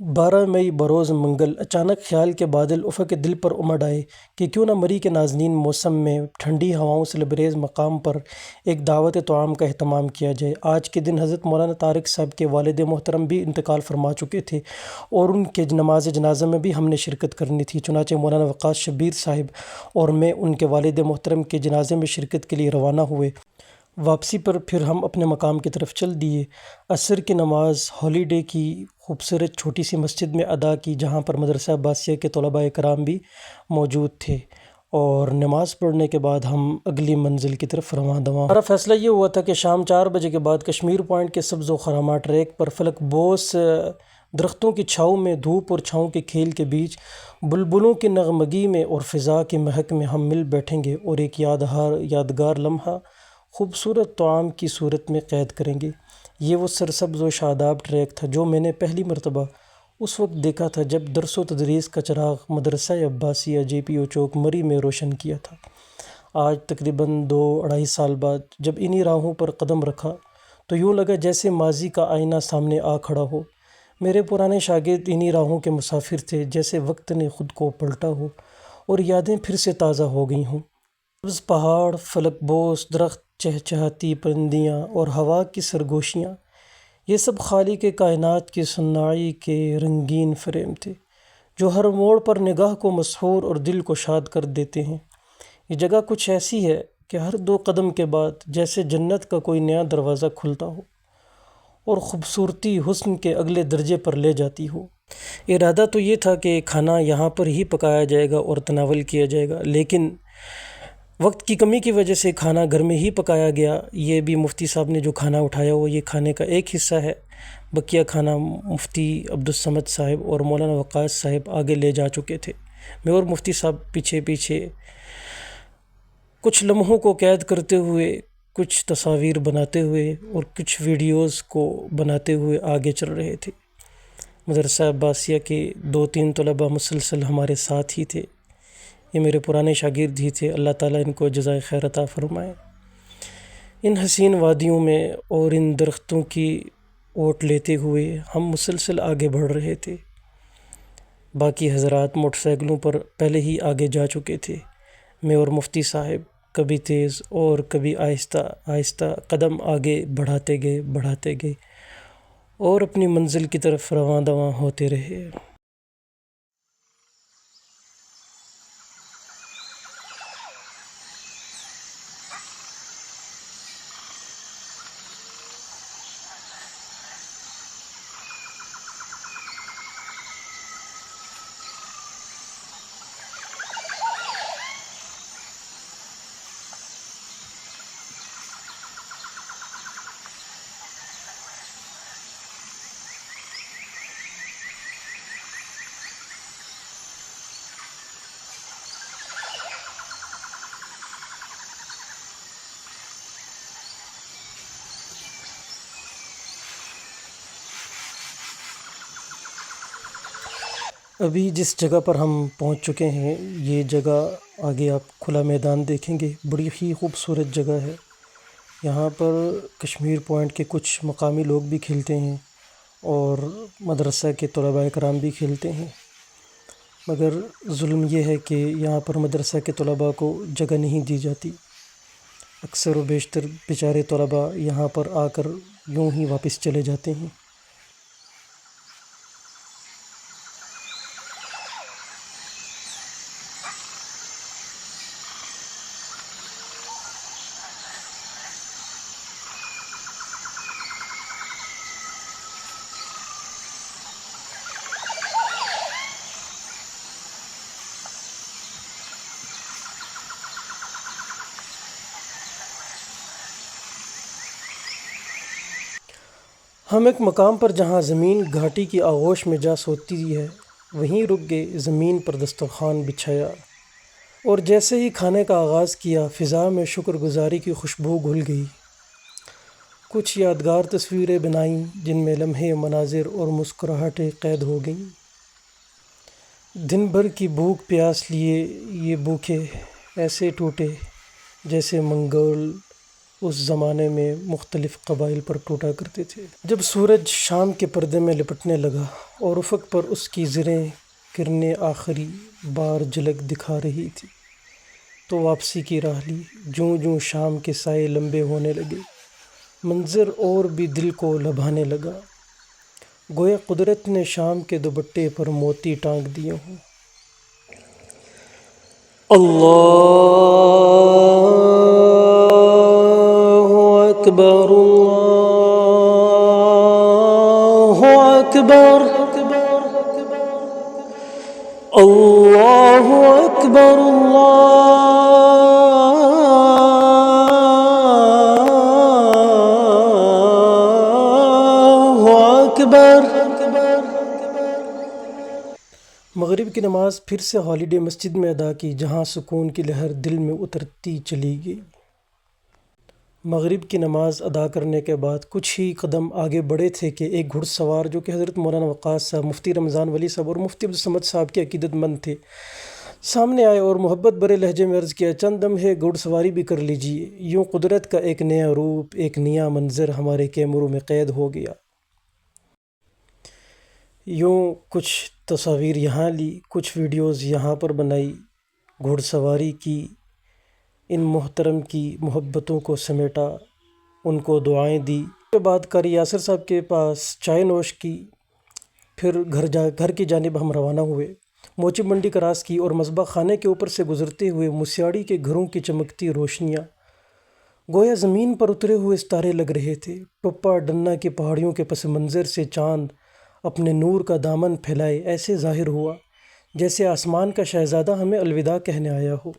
12 مئی بروز منگل اچانک خیال کے بادل افق دل پر امڈ آئے کہ کیوں نہ مری کے نازنین موسم میں ٹھنڈی ہواؤں سے لبریز مقام پر ایک دعوت طعام کا اہتمام کیا جائے۔ آج کے دن حضرت مولانا طارق صاحب کے والد محترم بھی انتقال فرما چکے تھے اور ان کے نماز جنازہ میں بھی ہم نے شرکت کرنی تھی، چنانچہ مولانا وقاص شبیر صاحب اور میں ان کے والد محترم کے جنازے میں شرکت کے لیے روانہ ہوئے۔ واپسی پر پھر ہم اپنے مقام کی طرف چل دیے۔ عصر کی نماز ہالیڈے کی خوبصورت چھوٹی سی مسجد میں ادا کی، جہاں پر مدرسہ عباسیہ کے طلباء کرام بھی موجود تھے، اور نماز پڑھنے کے بعد ہم اگلی منزل کی طرف رواں دواں۔ ہمارا فیصلہ یہ ہوا تھا کہ شام 4 بجے کے بعد کشمیر پوائنٹ کے سبز و خراماں ٹریک پر فلک بوس درختوں کی چھاؤں میں، دھوپ اور چھاؤں کے کھیل کے بیچ، بلبلوں کی نغمگی میں اور فضا کی مہک میں ہم مل بیٹھیں گے اور ایک یادگار لمحہ خوبصورت طعام کی صورت میں قید کریں گے۔ یہ وہ سرسبز و شاداب ٹریک تھا جو میں نے پہلی مرتبہ اس وقت دیکھا تھا جب درس و تدریس کا چراغ مدرسہ عباسیہ JPO چوک مری میں روشن کیا تھا۔ آج تقریباً 2-2.5 سال بعد جب انہی راہوں پر قدم رکھا تو یوں لگا جیسے ماضی کا آئینہ سامنے آ کھڑا ہو۔ میرے پرانے شاگرد انہی راہوں کے مسافر تھے، جیسے وقت نے خود کو پلٹا ہو اور یادیں پھر سے تازہ ہو گئی ہوں۔ سبز پہاڑ، فلک بوس درخت، چہچہاتی پرندیاں اور ہوا کی سرگوشیاں، یہ سب خالق کائنات کی صناعی کے رنگین فریم تھے جو ہر موڑ پر نگاہ کو مسحور اور دل کو شاد کر دیتے ہیں۔ یہ جگہ کچھ ایسی ہے کہ ہر 2 قدم کے بعد جیسے جنت کا کوئی نیا دروازہ کھلتا ہو اور خوبصورتی حسن کے اگلے درجے پر لے جاتی ہو۔ ارادہ تو یہ تھا کہ کھانا یہاں پر ہی پکایا جائے گا اور تناول کیا جائے گا، لیکن وقت کی کمی کی وجہ سے کھانا گھر میں ہی پکایا گیا۔ یہ بھی مفتی صاحب نے جو کھانا اٹھایا وہ یہ کھانے کا ایک حصہ ہے، بقیہ کھانا مفتی عبدالصمد صاحب اور مولانا وقاص صاحب آگے لے جا چکے تھے۔ میں اور مفتی صاحب پیچھے پیچھے کچھ لمحوں کو قید کرتے ہوئے، کچھ تصاویر بناتے ہوئے اور کچھ ویڈیوز کو بناتے ہوئے آگے چل رہے تھے۔ مدرسہ عباسیہ کے 2-3 طلباء مسلسل ہمارے ساتھ ہی تھے۔ یہ میرے پرانے شاگرد ہی تھے، اللہ تعالیٰ ان کو جزائے خیر عطا فرمائے۔ ان حسین وادیوں میں اور ان درختوں کی اوٹ لیتے ہوئے ہم مسلسل آگے بڑھ رہے تھے۔ باقی حضرات موٹر سائیکلوں پر پہلے ہی آگے جا چکے تھے۔ میں اور مفتی صاحب کبھی تیز اور کبھی آہستہ آہستہ قدم آگے بڑھاتے گئے اور اپنی منزل کی طرف رواں دواں ہوتے رہے۔ ابھی جس جگہ پر ہم پہنچ چکے ہیں، یہ جگہ آگے آپ کھلا میدان دیکھیں گے، بڑی ہی خوبصورت جگہ ہے۔ یہاں پر کشمیر پوائنٹ کے کچھ مقامی لوگ بھی کھیلتے ہیں اور مدرسہ کے طلباء کرام بھی کھیلتے ہیں، مگر ظلم یہ ہے کہ یہاں پر مدرسہ کے طلباء کو جگہ نہیں دی جاتی۔ اکثر و بیشتر بیچارے طلباء یہاں پر آ کر یوں ہی واپس چلے جاتے ہیں۔ ہم ایک مقام پر جہاں زمین گھاٹی کی آغوش میں جا سوتی ہے وہیں رک گئے، زمین پر دسترخوان بچھایا اور جیسے ہی کھانے کا آغاز کیا فضا میں شکر گزاری کی خوشبو گھل گئی۔ کچھ یادگار تصویریں بنائیں جن میں لمحے، مناظر اور مسکراہٹیں قید ہو گئیں۔ دن بھر کی بھوک پیاس لیے یہ بھوکے ایسے ٹوٹے جیسے منگول اس زمانے میں مختلف قبائل پر ٹوٹا کرتے تھے۔ جب سورج شام کے پردے میں لپٹنے لگا اور افق پر اس کی زریں کرنیں آخری بار جھلک دکھا رہی تھی تو واپسی کی راہ لی۔ جوں جوں شام کے سائے لمبے ہونے لگے، منظر اور بھی دل کو لبھانے لگا، گویا قدرت نے شام کے دوپٹے پر موتی ٹانک دیے ہوں۔ اللہ اکبر، اللہ اکبر، اللہ اکبر، اللہ اکبر۔ مغرب کی نماز پھر سے ہالیڈے مسجد میں ادا کی، جہاں سکون کی لہر دل میں اترتی چلی گئی۔ مغرب کی نماز ادا کرنے کے بعد کچھ ہی قدم آگے بڑھے تھے کہ ایک گھڑ سوار جو کہ حضرت مولانا وقاص صاحب، مفتی رمضان ولی صاحب اور مفتی عبدالصمد صاحب کے عقیدت مند تھے، سامنے آئے اور محبت بھرے لہجے میں عرض کیا، چند لمحے گھڑ سواری بھی کر لیجیے۔ یوں قدرت کا ایک نیا روپ، ایک نیا منظر ہمارے کیمروں میں قید ہو گیا۔ یوں کچھ تصاویر یہاں لی، کچھ ویڈیوز یہاں پر بنائی، گھڑ سواری کی، ان محترم کی محبتوں کو سمیٹا، ان کو دعائیں دی۔ اس کے بعد قاری یاسر صاحب کے پاس چائے نوش کی، پھر گھر کی جانب ہم روانہ ہوئے۔ موچی منڈی کراس کی اور مصباح خانے کے اوپر سے گزرتے ہوئے مسیاڑی کے گھروں کی چمکتی روشنیاں گویا زمین پر اترے ہوئے ستارے لگ رہے تھے۔ ٹوپا ڈنہ کی پہاڑیوں کے پس منظر سے چاند اپنے نور کا دامن پھیلائے ایسے ظاہر ہوا جیسے آسمان کا شہزادہ ہمیں الوداع کہنے آیا ہو۔